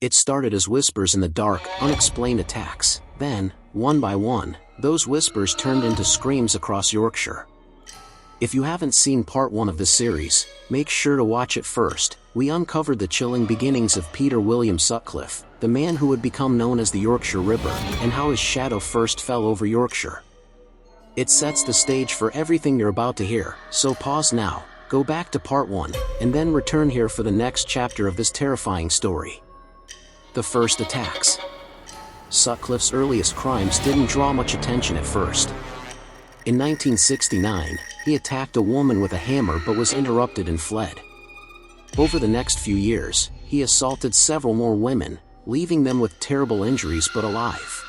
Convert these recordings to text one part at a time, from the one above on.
It started as whispers in the dark, unexplained attacks. Then, one by one, those whispers turned into screams across Yorkshire. If you haven't seen part 1 of this series, make sure to watch it first. We uncovered the chilling beginnings of Peter William Sutcliffe, the man who would become known as the Yorkshire Ripper, and how his shadow first fell over Yorkshire. It sets the stage for everything you're about to hear, so pause now, go back to part 1, and then return here for the next chapter of this terrifying story. The first attacks. Sutcliffe's earliest crimes didn't draw much attention at first. In 1969, he attacked a woman with a hammer but was interrupted and fled. Over the next few years, he assaulted several more women, leaving them with terrible injuries but alive.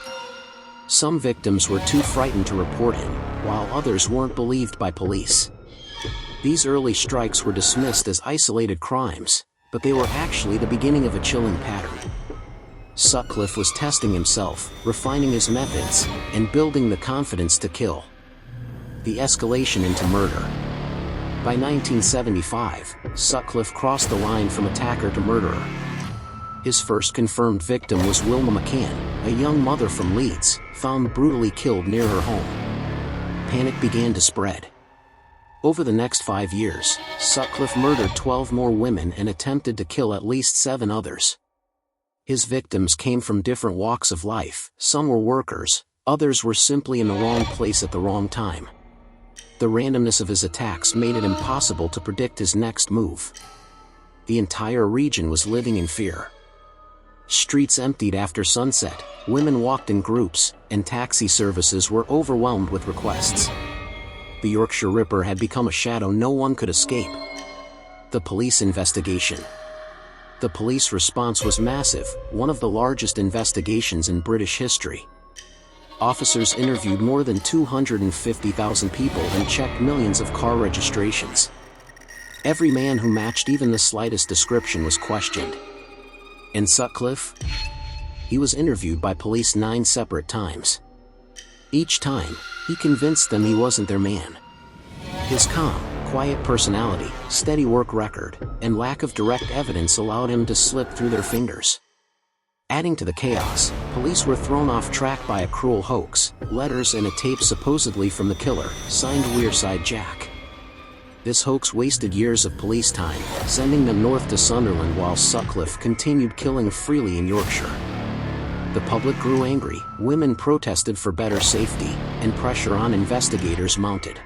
Some victims were too frightened to report him, while others weren't believed by police. These early strikes were dismissed as isolated crimes, but they were actually the beginning of a chilling pattern. Sutcliffe was testing himself, refining his methods, and building the confidence to kill. The escalation into murder. By 1975, Sutcliffe crossed the line from attacker to murderer. His first confirmed victim was Wilma McCann, a young mother from Leeds, found brutally killed near her home. Panic began to spread. Over the next 5 years, Sutcliffe murdered 12 more women and attempted to kill at least 7 others. His victims came from different walks of life. Some were workers, others were simply in the wrong place at the wrong time. The randomness of his attacks made it impossible to predict his next move. The entire region was living in fear. Streets emptied after sunset, women walked in groups, and taxi services were overwhelmed with requests. The Yorkshire Ripper had become a shadow no one could escape. The police investigation. The police response was massive, one of the largest investigations in British history. Officers interviewed more than 250,000 people and checked millions of car registrations. Every man who matched even the slightest description was questioned. And Sutcliffe? He was interviewed by police 9 separate times. Each time, he convinced them he wasn't their man. His calm, quiet personality, steady work record, and lack of direct evidence allowed him to slip through their fingers. Adding to the chaos, police were thrown off track by a cruel hoax, letters and a tape supposedly from the killer, signed Wearside Jack. This hoax wasted years of police time, sending them north to Sunderland while Sutcliffe continued killing freely in Yorkshire. The public grew angry, women protested for better safety, and pressure on investigators mounted.